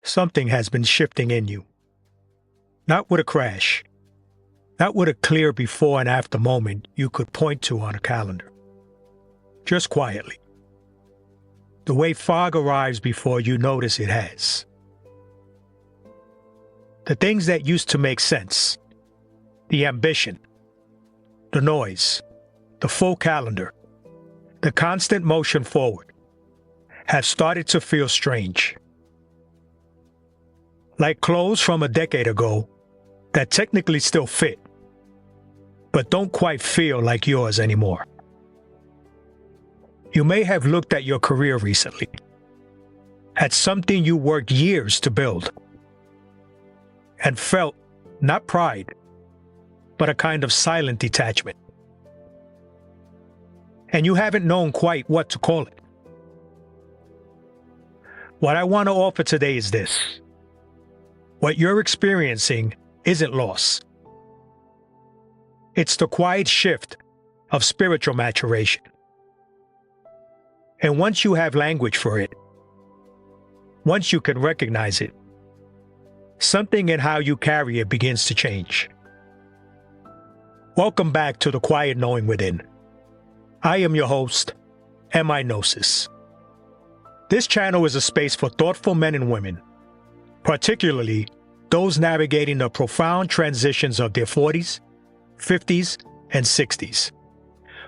something has been shifting in you. Not with a crash, not with a clear before and after moment you could point to on a calendar. Just quietly. The way fog arrives before you notice it has. The things that used to make sense, the ambition, the noise, the full calendar, the constant motion forward, have started to feel strange. Like clothes from a decade ago that technically still fit, but don't quite feel like yours anymore. You may have looked at your career recently, at something you worked years to build, and felt not pride, but a kind of silent detachment. And you haven't known quite what to call it. What I want to offer today is this. What you're experiencing isn't loss. It's the quiet shift of spiritual maturation. And once you have language for it, once you can recognize it, something in how you carry it begins to change. Welcome back to the Quiet Knowing Within. I am your host, Gnosis. This channel is a space for thoughtful men and women, particularly those navigating the profound transitions of their 40s, 50s, and 60s,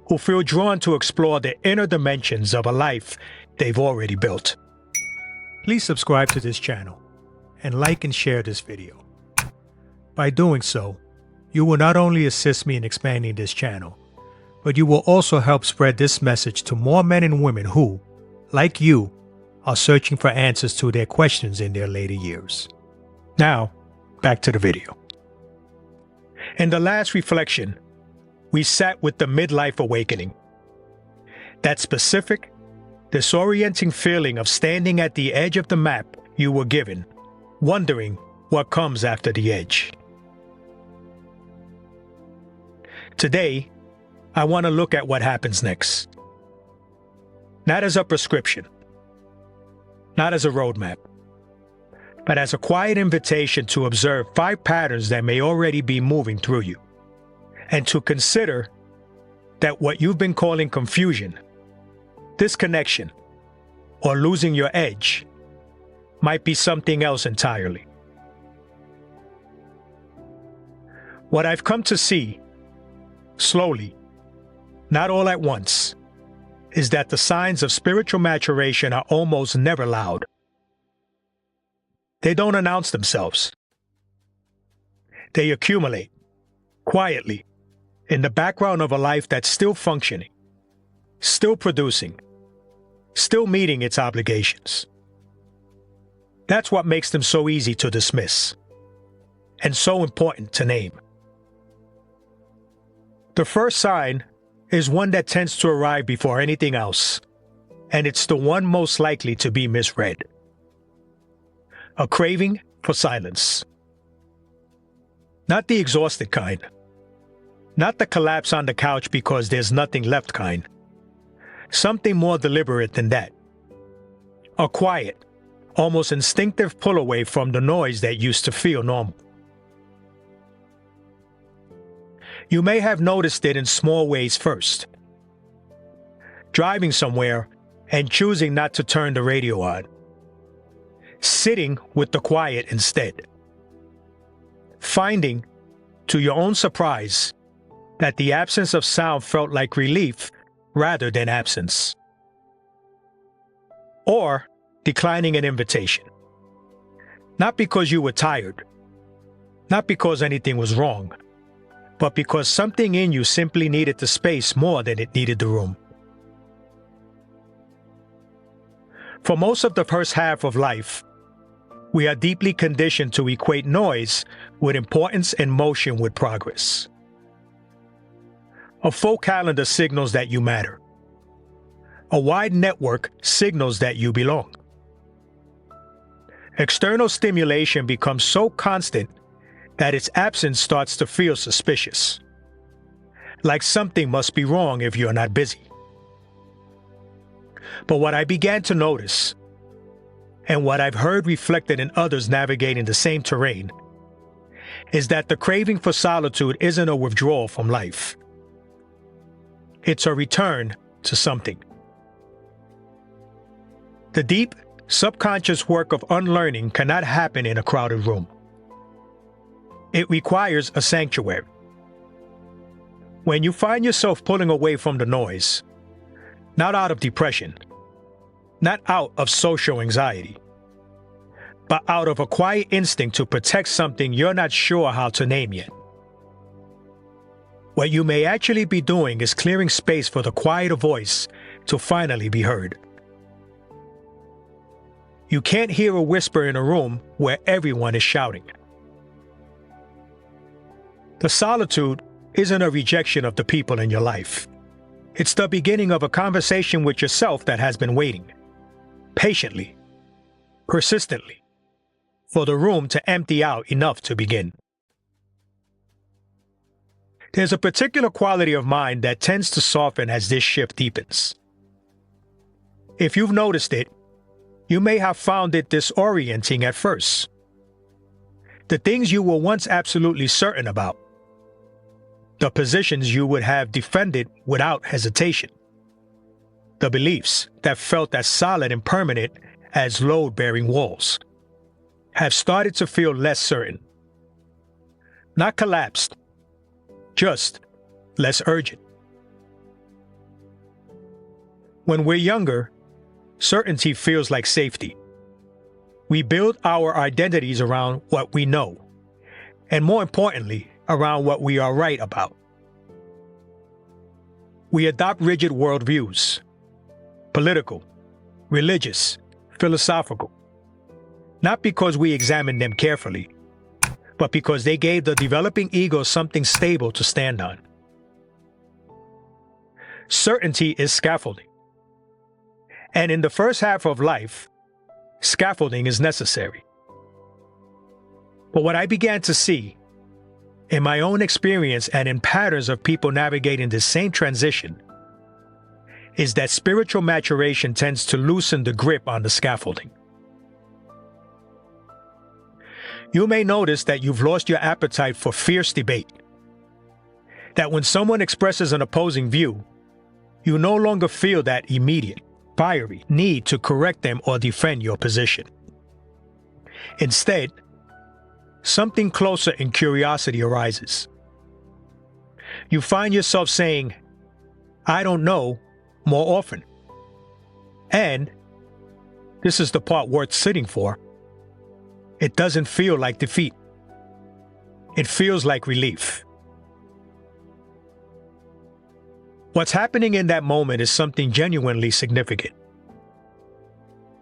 who feel drawn to explore the inner dimensions of a life they've already built. Please subscribe to this channel and like and share this video. By doing so, you will not only assist me in expanding this channel, but you will also help spread this message to more men and women who, like you, are searching for answers to their questions in their later years. Now, back to the video. In the last reflection, we sat with the midlife awakening. That specific, disorienting feeling of standing at the edge of the map you were given, wondering what comes after the edge. Today, I want to look at what happens next. Not as a prescription, not as a roadmap, but as a quiet invitation to observe 5 patterns that may already be moving through you, and to consider that what you've been calling confusion, disconnection, or losing your edge might be something else entirely. What I've come to see, slowly, not all at once, is that the signs of spiritual maturation are almost never loud. They don't announce themselves. They accumulate, quietly, in the background of a life that's still functioning, still producing, still meeting its obligations. That's what makes them so easy to dismiss, and so important to name. The first sign is one that tends to arrive before anything else, and it's the one most likely to be misread. A craving for silence. Not the exhausted kind. Not the collapse on the couch because there's nothing left kind. Something more deliberate than that. A quiet, almost instinctive pull away from the noise that used to feel normal. You may have noticed it in small ways first. Driving somewhere and choosing not to turn the radio on. Sitting with the quiet instead. Finding, to your own surprise, that the absence of sound felt like relief rather than absence. Or declining an invitation. Not because you were tired, not because anything was wrong, but because something in you simply needed the space more than it needed the room. For most of the first half of life, we are deeply conditioned to equate noise with importance and motion with progress. A full calendar signals that you matter. A wide network signals that you belong. External stimulation becomes so constant that its absence starts to feel suspicious. Like something must be wrong if you're not busy. But what I began to notice, and what I've heard reflected in others navigating the same terrain, is that the craving for solitude isn't a withdrawal from life. It's a return to something. The deep, subconscious work of unlearning cannot happen in a crowded room. It requires a sanctuary. When you find yourself pulling away from the noise, not out of depression, not out of social anxiety, but out of a quiet instinct to protect something you're not sure how to name yet. What you may actually be doing is clearing space for the quieter voice to finally be heard. You can't hear a whisper in a room where everyone is shouting. The solitude isn't a rejection of the people in your life. It's the beginning of a conversation with yourself that has been waiting, patiently, persistently, for the room to empty out enough to begin. There's a particular quality of mind that tends to soften as this shift deepens. If you've noticed it, you may have found it disorienting at first. The things you were once absolutely certain about, the positions you would have defended without hesitation, the beliefs that felt as solid and permanent as load-bearing walls, have started to feel less certain. Not collapsed, just less urgent. When we're younger, certainty feels like safety. We build our identities around what we know, and more importantly, around what we are right about. We adopt rigid worldviews, political, religious, philosophical, not because we examine them carefully, but because they gave the developing ego something stable to stand on. Certainty is scaffolding. And in the first half of life, scaffolding is necessary. But what I began to see, in my own experience and in patterns of people navigating the same transition, is that spiritual maturation tends to loosen the grip on the scaffolding. You may notice that you've lost your appetite for fierce debate. That when someone expresses an opposing view, you no longer feel that immediate, fiery need to correct them or defend your position. Instead, something closer in curiosity arises. You find yourself saying, "I don't know," more often. And, this is the part worth sitting for, it doesn't feel like defeat. It feels like relief. What's happening in that moment is something genuinely significant.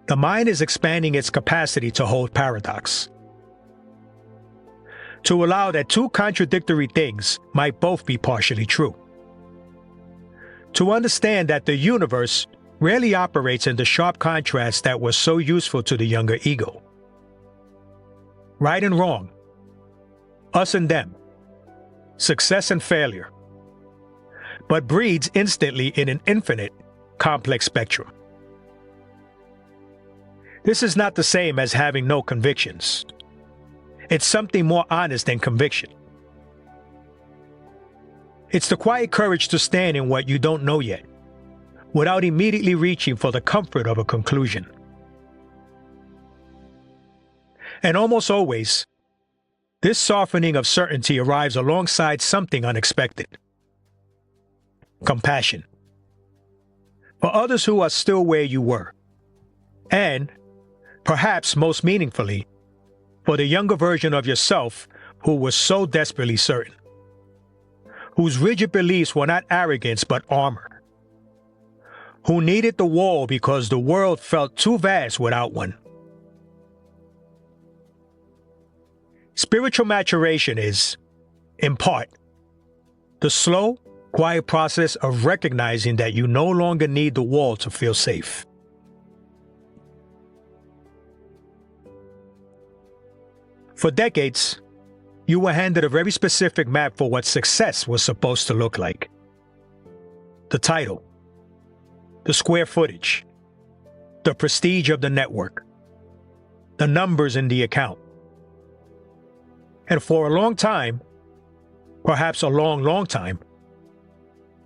The mind is expanding its capacity to hold paradox, to allow that two contradictory things might both be partially true, to understand that the universe rarely operates in the sharp contrast that was so useful to the younger ego. Right and wrong, us and them, success and failure, but breeds instantly in an infinite, complex spectrum. This is not the same as having no convictions. It's something more honest than conviction. It's the quiet courage to stand in what you don't know yet, without immediately reaching for the comfort of a conclusion. And almost always, this softening of certainty arrives alongside something unexpected: compassion. For others who are still where you were, and, perhaps most meaningfully, for the younger version of yourself who was so desperately certain, whose rigid beliefs were not arrogance but armor, who needed the wall because the world felt too vast without one. Spiritual maturation is, in part, the slow, quiet process of recognizing that you no longer need the wall to feel safe. For decades, you were handed a very specific map for what success was supposed to look like. The title, the square footage, the prestige of the network, the numbers in the account. And for a long time, perhaps a long, long time,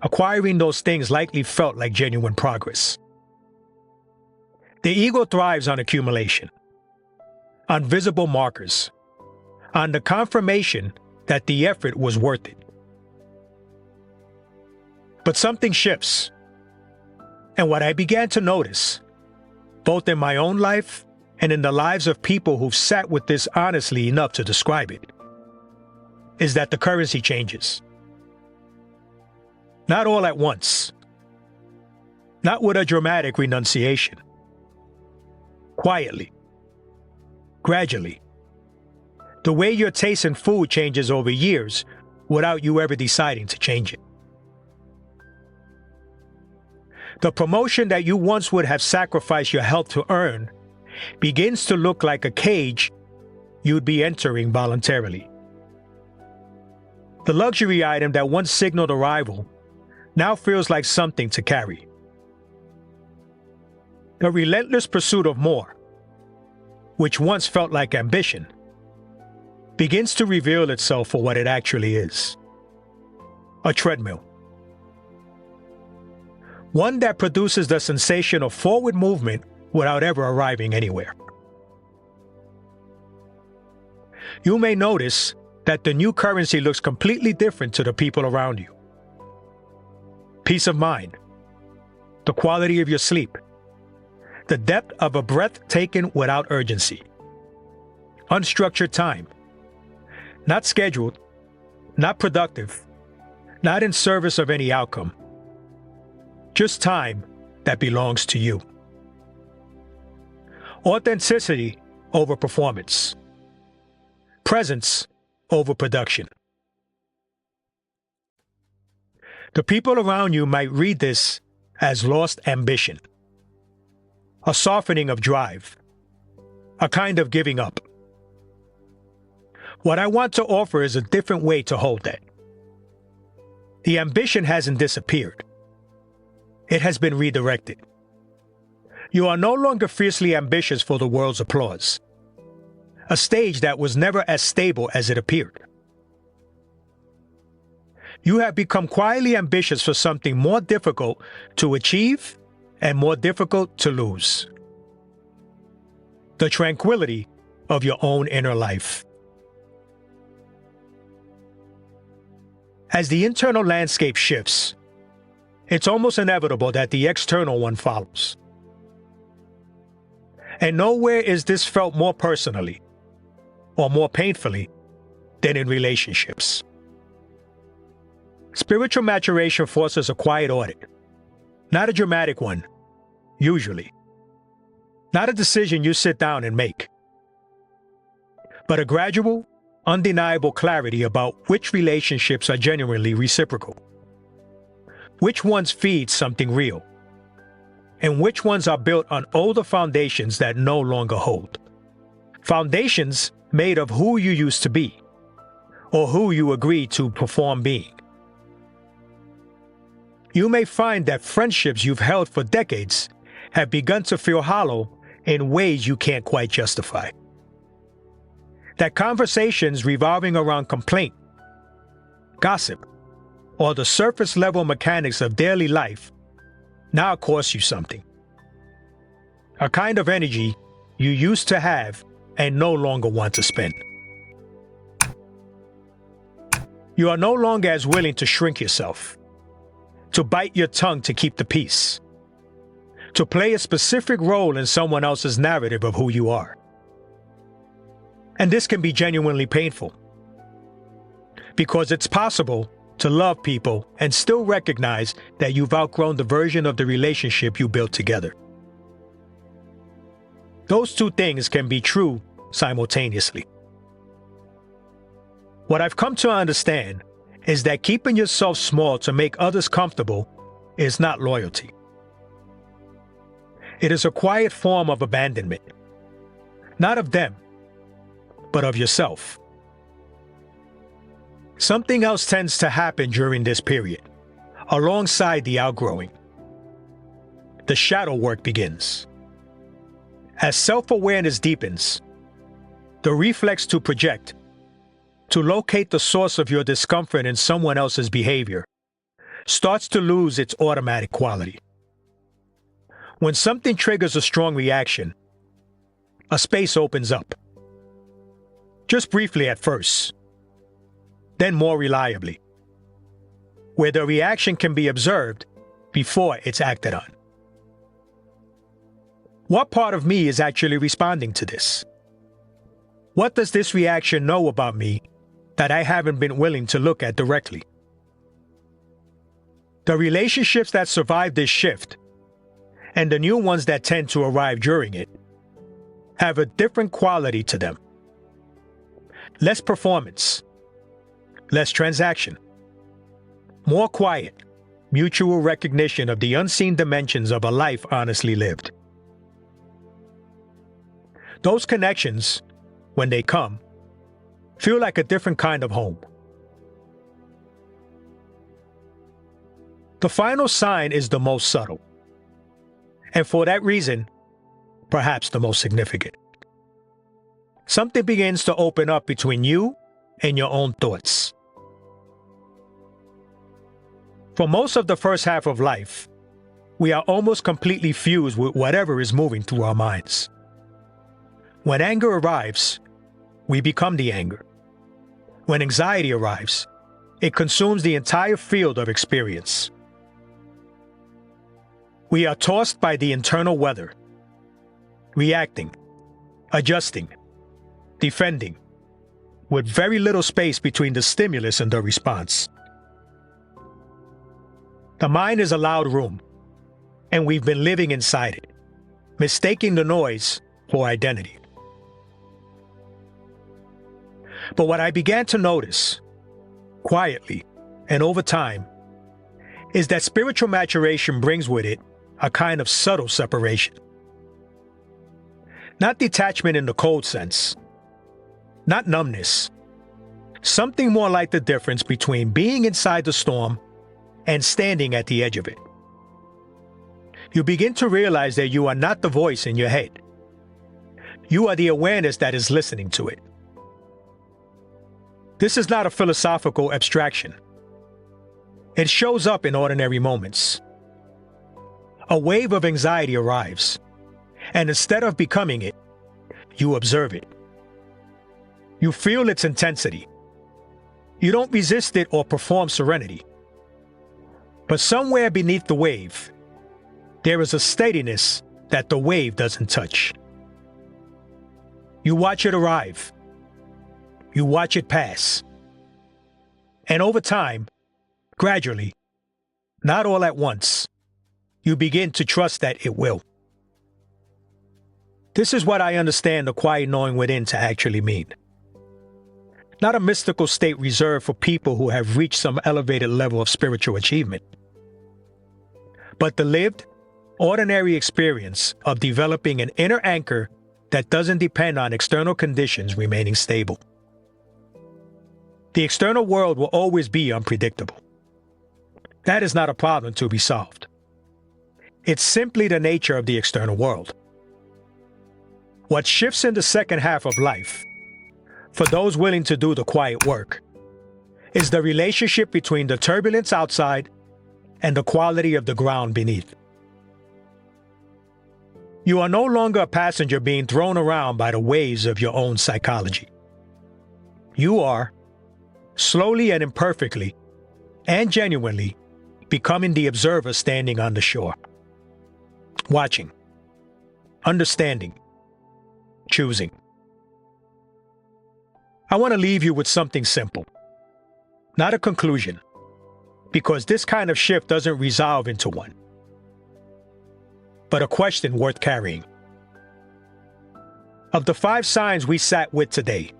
acquiring those things likely felt like genuine progress. The ego thrives on accumulation, on visible markers, on the confirmation that the effort was worth it. But something shifts, and what I began to notice, both in my own life and in the lives of people who've sat with this honestly enough to describe it, is that the currency changes. Not all at once, not with a dramatic renunciation. Quietly, gradually, the way you're tasting food changes over years without you ever deciding to change it. The promotion that you once would have sacrificed your health to earn begins to look like a cage you'd be entering voluntarily. The luxury item that once signaled arrival now feels like something to carry. The relentless pursuit of more, which once felt like ambition, begins to reveal itself for what it actually is: a treadmill. One that produces the sensation of forward movement without ever arriving anywhere. You may notice that the new currency looks completely different to the people around you. Peace of mind, the quality of your sleep, the depth of a breath taken without urgency, unstructured time, not scheduled, not productive, not in service of any outcome, just time that belongs to you. Authenticity over performance, presence over production. The people around you might read this as lost ambition, a softening of drive, a kind of giving up. What I want to offer is a different way to hold that. The ambition hasn't disappeared. It has been redirected. You are no longer fiercely ambitious for the world's applause, a stage that was never as stable as it appeared. You have become quietly ambitious for something more difficult to achieve and more difficult to lose: the tranquility of your own inner life. As the internal landscape shifts, it's almost inevitable that the external one follows. And nowhere is this felt more personally or more painfully than in relationships. Spiritual maturation forces a quiet audit, not a dramatic one, usually. Not a decision you sit down and make, but a gradual, undeniable clarity about which relationships are genuinely reciprocal, which ones feed something real, and which ones are built on older foundations that no longer hold. Foundations made of who you used to be, or who you agreed to perform being. You may find that friendships you've held for decades have begun to feel hollow in ways you can't quite justify. That conversations revolving around complaint, gossip, or the surface level mechanics of daily life now cost you something. A kind of energy you used to have and no longer want to spend. You are no longer as willing to shrink yourself, to bite your tongue to keep the peace, to play a specific role in someone else's narrative of who you are. And this can be genuinely painful, because it's possible to love people and still recognize that you've outgrown the version of the relationship you built together. Those two things can be true simultaneously. What I've come to understand is that keeping yourself small to make others comfortable is not loyalty. It is a quiet form of abandonment, not of them, but of yourself. Something else tends to happen during this period, alongside the outgrowing. The shadow work begins. As self-awareness deepens, the reflex to project, to locate the source of your discomfort in someone else's behavior, starts to lose its automatic quality. When something triggers a strong reaction, a space opens up. Just briefly at first, then more reliably, where the reaction can be observed before it's acted on. What part of me is actually responding to this? What does this reaction know about me that I haven't been willing to look at directly? The relationships that survive this shift, and the new ones that tend to arrive during it, have a different quality to them. Less performance, less transaction, more quiet, mutual recognition of the unseen dimensions of a life honestly lived. Those connections, when they come, feel like a different kind of home. The final sign is the most subtle, and for that reason, perhaps the most significant. Something begins to open up between you and your own thoughts. For most of the first half of life, we are almost completely fused with whatever is moving through our minds. When anger arrives, we become the anger. When anxiety arrives, it consumes the entire field of experience. We are tossed by the internal weather, reacting, adjusting, defending, with very little space between the stimulus and the response. The mind is a loud room, and we've been living inside it, mistaking the noise for identity. But what I began to notice, quietly and over time, is that spiritual maturation brings with it a kind of subtle separation. Not detachment in the cold sense, not numbness, something more like the difference between being inside the storm and standing at the edge of it. You begin to realize that you are not the voice in your head. You are the awareness that is listening to it. This is not a philosophical abstraction. It shows up in ordinary moments. A wave of anxiety arrives, and instead of becoming it, you observe it. You feel its intensity. You don't resist it or perform serenity. But somewhere beneath the wave, there is a steadiness that the wave doesn't touch. You watch it arrive. You watch it pass. And over time, gradually, not all at once, you begin to trust that it will. This is what I understand the quiet knowing within to actually mean. Not a mystical state reserved for people who have reached some elevated level of spiritual achievement, but the lived, ordinary experience of developing an inner anchor that doesn't depend on external conditions remaining stable. The external world will always be unpredictable. That is not a problem to be solved. It's simply the nature of the external world. What shifts in the second half of life, for those willing to do the quiet work, is the relationship between the turbulence outside and the quality of the ground beneath. You are no longer a passenger being thrown around by the waves of your own psychology. You are, slowly and imperfectly, and genuinely, becoming the observer standing on the shore. Watching, understanding, choosing. I want to leave you with something simple, not a conclusion, because this kind of shift doesn't resolve into one, but a question worth carrying. Of the 5 signs we sat with today,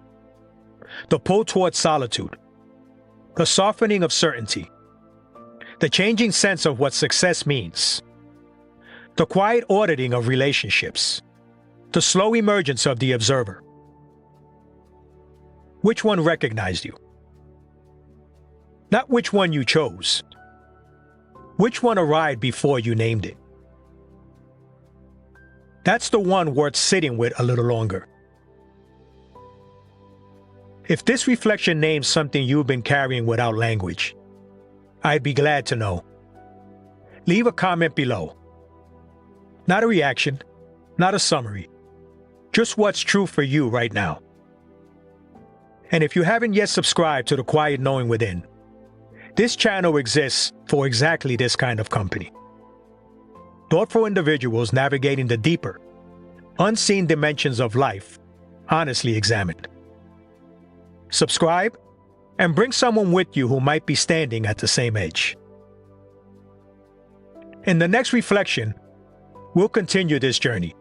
the pull towards solitude, the softening of certainty, the changing sense of what success means, the quiet auditing of relationships, the slow emergence of the observer. Which one recognized you? Not which one you chose. Which one arrived before you named it? That's the one worth sitting with a little longer. If this reflection names something you've been carrying without language, I'd be glad to know. Leave a comment below. Not a reaction, not a summary, just what's true for you right now. And if you haven't yet subscribed to The Quiet Knowing Within, this channel exists for exactly this kind of company. Thoughtful individuals navigating the deeper, unseen dimensions of life, honestly examined. Subscribe and bring someone with you who might be standing at the same edge. In the next reflection, we'll continue this journey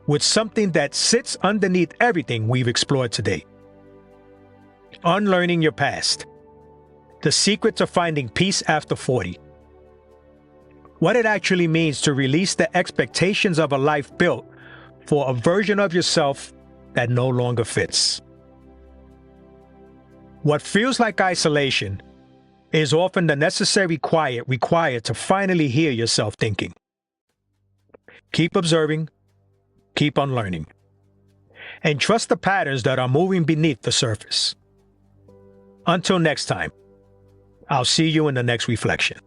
with something that sits underneath everything we've explored today. Unlearning your past. The secret to finding peace after 40. What it actually means to release the expectations of a life built for a version of yourself that no longer fits. What feels like isolation is often the necessary quiet required to finally hear yourself thinking. Keep observing, keep unlearning, and trust the patterns that are moving beneath the surface. Until next time, I'll see you in the next reflection.